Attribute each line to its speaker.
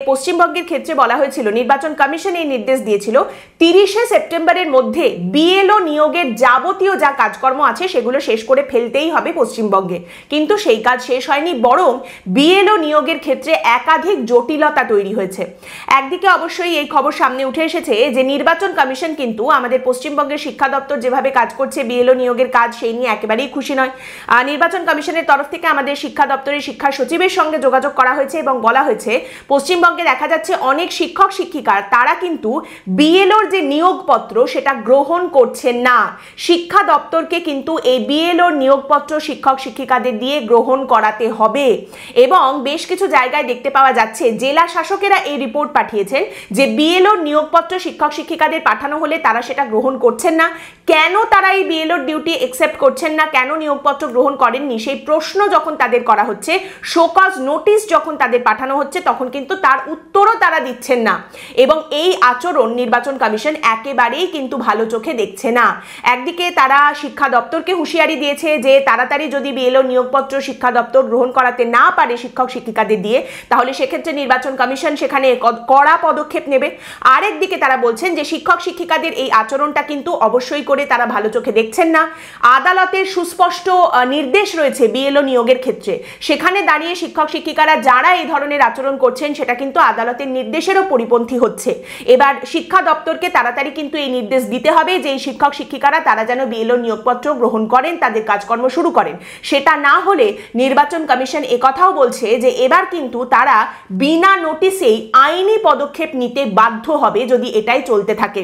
Speaker 1: পশ্চিমবঙ্গের ক্ষেত্রে বলা হয়েছিল, নির্বাচন কমিশন এই নির্দেশ দিয়েছিল 30শে সেপ্টেম্বরের মধ্যে বিএলও নিয়োগের যাবতীয় যা কাজকর্ম আছে সেগুলো শেষ করে ফেলতেই হবে পশ্চিমবঙ্গে। কিন্তু সেই কাজ শেষ হয়নি, বরং বিএলও নিয়োগের ক্ষেত্রে একাধিক জটিলতা তৈরি হয়েছে। একদিকে অবশ্যই এই খবর সামনে উঠে এসেছে যে নির্বাচন কমিশন কিন্তু আমাদের পশ্চিমবঙ্গের শিক্ষা দপ্তর যেভাবে কাজ করছে বিএলও নিয়োগের কাজ, সেই নিয়ে একেবারেই খুশি নয়। নির্বাচন কমিশনের তরফ থেকে আমাদের শিক্ষা দপ্তরের শিক্ষা সচিবের সঙ্গে যোগাযোগ করা হয়েছে এবং বলা হয়েছে পশ্চিমবঙ্গে দেখা যাচ্ছে অনেক শিক্ষক শিক্ষিকা তারা কিন্তু বিএলওর যে নিয়োগপত্র সেটা গ্রহণ করছেন না। শিক্ষা দপ্তরকে কিন্তু এই বিএলওর নিয়োগপত্র শিক্ষক শিক্ষিকাদের দিয়ে গ্রহণ করাতে হবে। এবং বেশ কিছু জায়গায় দেখতে পাওয়া যাচ্ছে জেলা শাসকেরা এই রিপোর্ট পাঠিয়েছেন যে বিএলওর নিয়োগপত্র শিক্ষক শিক্ষিকাদের পাঠানো হলে তারা সেটা গ্রহণ করছেন না। কেন তারা এই বিএলওর ডিউটি একসেপ্ট করছেন না, কেন নিয়োগপত্র গ্রহণ করেননি, সেই প্রশ্ন যখন তাদের করা হচ্ছে, শোকজ নোটিশ যখন তাদের পাঠানো হচ্ছে, তখন কিন্তু তার উত্তরও তারা দিচ্ছেন না। এবং এই আচরণ নির্বাচন কমিশন একেবারেই কিন্তু ভালো চোখে দেখছে না। একদিকে তারা শিক্ষা দপ্তরকে হুঁশিয়ারি দিয়েছে যে তাড়াতাড়ি যদি বিএলও নিয়োগপত্র শিক্ষা দপ্তর গ্রহণ করাতে না পারে শিক্ষক শিক্ষিকাদের দিয়ে, তাহলে সেক্ষেত্রে নির্বাচন কমিশন সেখানে কড়া পদক্ষেপ নেবে। আরেকদিকে তারা বলছেন যে শিক্ষক শিক্ষিকাদের এই আচরণটা কিন্তু অবশ্যই করে তারা ভালো চোখে দেখছেন না। আদালতের সুস্পষ্ট নির্দেশ রয়েছে বিএলও নিয়োগের ক্ষেত্রে, সেখানে দাঁড়িয়ে শিক্ষক শিক্ষিকারা যারা এই ধরনের আচরণ করছেন সেটা কিন্তু আদালতের নির্দেশেরও পরিপন্থী হচ্ছে। এবার শিক্ষা দপ্তরকে তাড়াতাড়ি কিন্তু এই নির্দেশ দিতে হবে যে এই শিক্ষক শিক্ষিকারা তারা যেন বিএলও নিয়োগপত্র গ্রহণ করেন, তাদের কাজকর্ম শুরু করেন। সেটা না হলে নির্বাচন কমিশন একথাও বলছে যে এবার কিন্তু তারা বিনা নোটিশেই আইনি পদক্ষেপ নিতে বাধ্য হবে যদি এটাই চলতে থাকে।